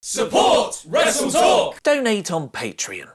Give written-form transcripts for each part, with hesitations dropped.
Support Wrestle Talk! Donate on Patreon.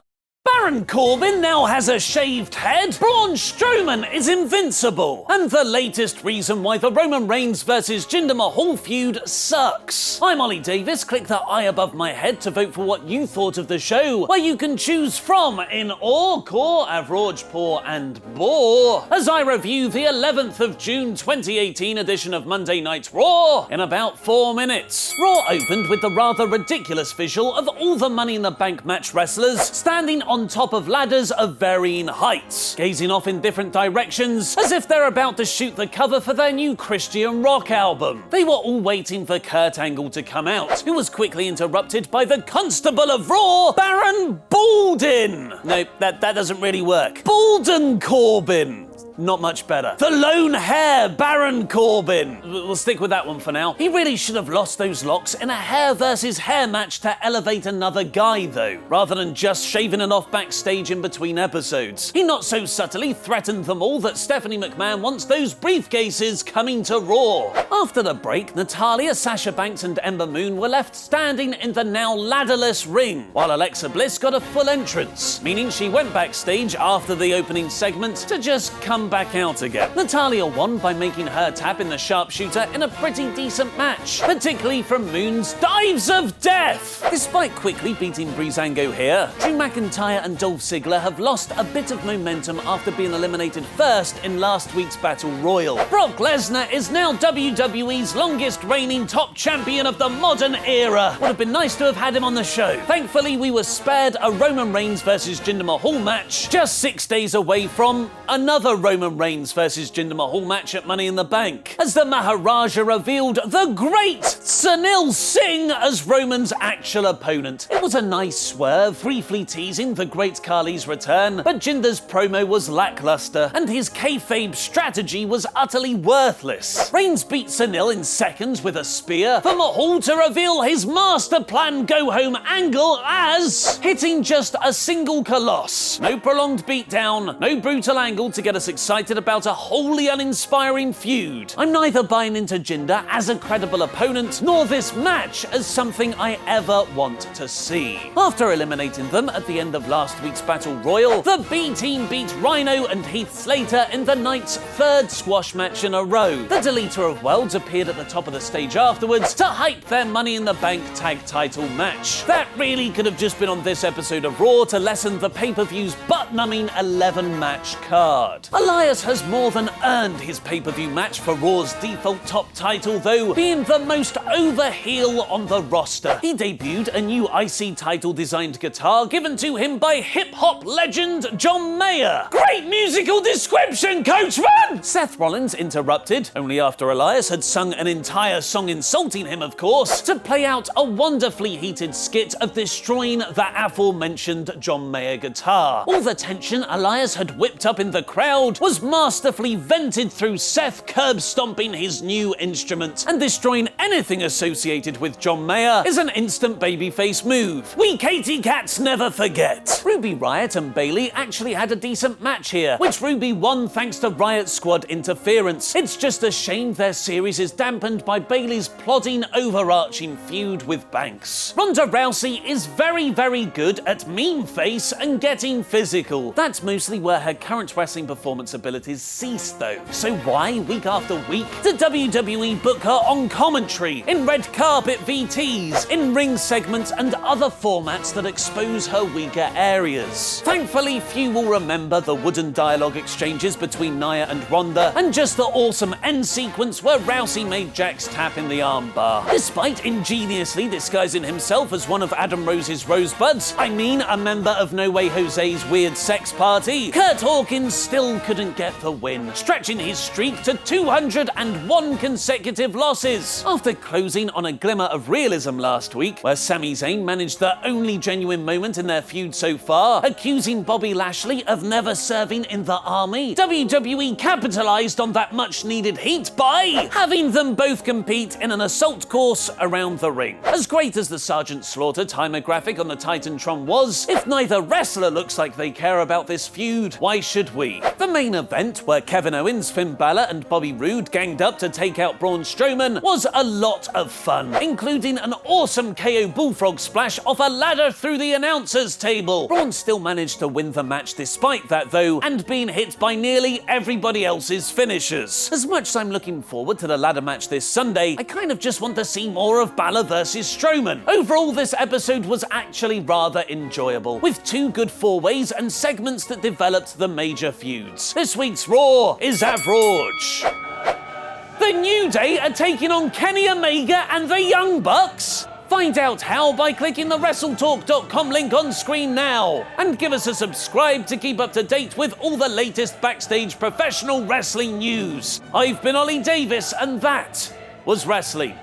Baron Corbin now has a shaved head, Braun Strowman is invincible, and the latest reason why the Roman Reigns vs Jinder Mahal feud sucks. I'm Ollie Davis, click the eye above my head to vote for what you thought of the show, where you can choose from in Awe, Core, Average, Poor and Bore, as I review the 11th of June 2018 edition of Monday Night Raw in about 4 minutes. Raw opened with the rather ridiculous visual of all the Money in the Bank match wrestlers standing on top of ladders of varying heights, gazing off in different directions as if they're about to shoot the cover for their new Christian rock album. They were all waiting for Kurt Angle to come out, who was quickly interrupted by the Constable of Raw, Baron Baldin. Nope, that doesn't really work. Balden Corbin. Not much better. The lone hair Baron Corbin. We'll stick with that one for now. He really should have lost those locks in a hair versus hair match to elevate another guy though, rather than just shaving it off backstage in between episodes. He not so subtly threatened them all that Stephanie McMahon wants those briefcases coming to Raw. After the break, Natalya, Sasha Banks and Ember Moon were left standing in the now ladderless ring, while Alexa Bliss got a full entrance, meaning she went backstage after the opening segment to just come back out again. Natalya won by making her tap in the sharpshooter in a pretty decent match, particularly from Moon's Dives of Death. Despite quickly beating Breezango here, Drew McIntyre and Dolph Ziggler have lost a bit of momentum after being eliminated first in last week's Battle Royal. Brock Lesnar is now WWE's longest reigning top champion of the modern era. Would have been nice to have had him on the show. Thankfully, we were spared a Roman Reigns vs Jinder Mahal match, just 6 days away from another Roman Reigns vs Jinder Mahal match at Money in the Bank, as the Maharaja revealed the great Sunil Singh as Roman's actual opponent. It was a nice swerve, briefly teasing the Great Khali's return, but Jinder's promo was lackluster, and his kayfabe strategy was utterly worthless. Reigns beat Sunil in seconds with a spear, for Mahal to reveal his master plan go-home angle as hitting just a single coloss. No prolonged beatdown, no brutal angle to get us excited about a wholly uninspiring feud. I'm neither buying into Jinder as a credible opponent, nor this match as something I ever want to see. After eliminating them at the end of last week's Battle Royal, the B-Team beat Rhino and Heath Slater in the night's third squash match in a row. The Deleter of Worlds appeared at the top of the stage afterwards to hype their Money in the Bank tag title match. That really could have just been on this episode of Raw to lessen the pay-per-view's butt-numbing 11-match card. Elias has more than earned his pay-per-view match for Raw's default top title though, being the most over heel on the roster. He debuted a new IC title designed guitar given to him by hip-hop legend John Mayer. Great musical description, Coachman! Seth Rollins interrupted, only after Elias had sung an entire song insulting him of course, to play out a wonderfully heated skit of destroying the aforementioned John Mayer guitar. All the tension Elias had whipped up in the crowd was masterfully vented through Seth curb stomping his new instrument, and destroying anything associated with John Mayer is an instant babyface move. We Katy Cats never forget. Ruby Riott and Bayley actually had a decent match here, which Ruby won thanks to Riot Squad interference. It's just a shame their series is dampened by Bayley's plodding overarching feud with Banks. Ronda Rousey is very, very good at meme face and getting physical. That's mostly where her current wrestling performance abilities cease though. So why, week after week, did WWE book her on commentary, in red carpet VTs, in ring segments and other formats that expose her weaker areas? Thankfully, few will remember the wooden dialogue exchanges between Nia and Ronda, and just the awesome end sequence where Rousey made Jax tap in the armbar. Despite ingeniously disguising himself as one of Adam Rose's rosebuds, I mean a member of No Way Jose's weird sex party, Kurt Hawkins still couldn't get the win, stretching his streak to 201 consecutive losses. After closing on a glimmer of realism last week, where Sami Zayn managed the only genuine moment in their feud so far, accusing Bobby Lashley of never serving in the army, WWE capitalized on that much-needed heat by having them both compete in an assault course around the ring. As great as the Sergeant Slaughter timer graphic on the Titantron was, if neither wrestler looks like they care about this feud, why should we? The main main event, where Kevin Owens, Finn Balor, and Bobby Roode ganged up to take out Braun Strowman, was a lot of fun, including an awesome KO bullfrog splash off a ladder through the announcer's table. Braun still managed to win the match despite that though, and being hit by nearly everybody else's finishers. As much as I'm looking forward to the ladder match this Sunday, I kind of just want to see more of Balor versus Strowman. Overall, this episode was actually rather enjoyable, with 2 good 4-ways and segments that developed the major feuds. This week's Raw is Avroj. The New Day are taking on Kenny Omega and the Young Bucks. Find out how by clicking the WrestleTalk.com link on screen now. And give us a subscribe to keep up to date with all the latest backstage professional wrestling news. I've been Ollie Davis, and that was wrestling.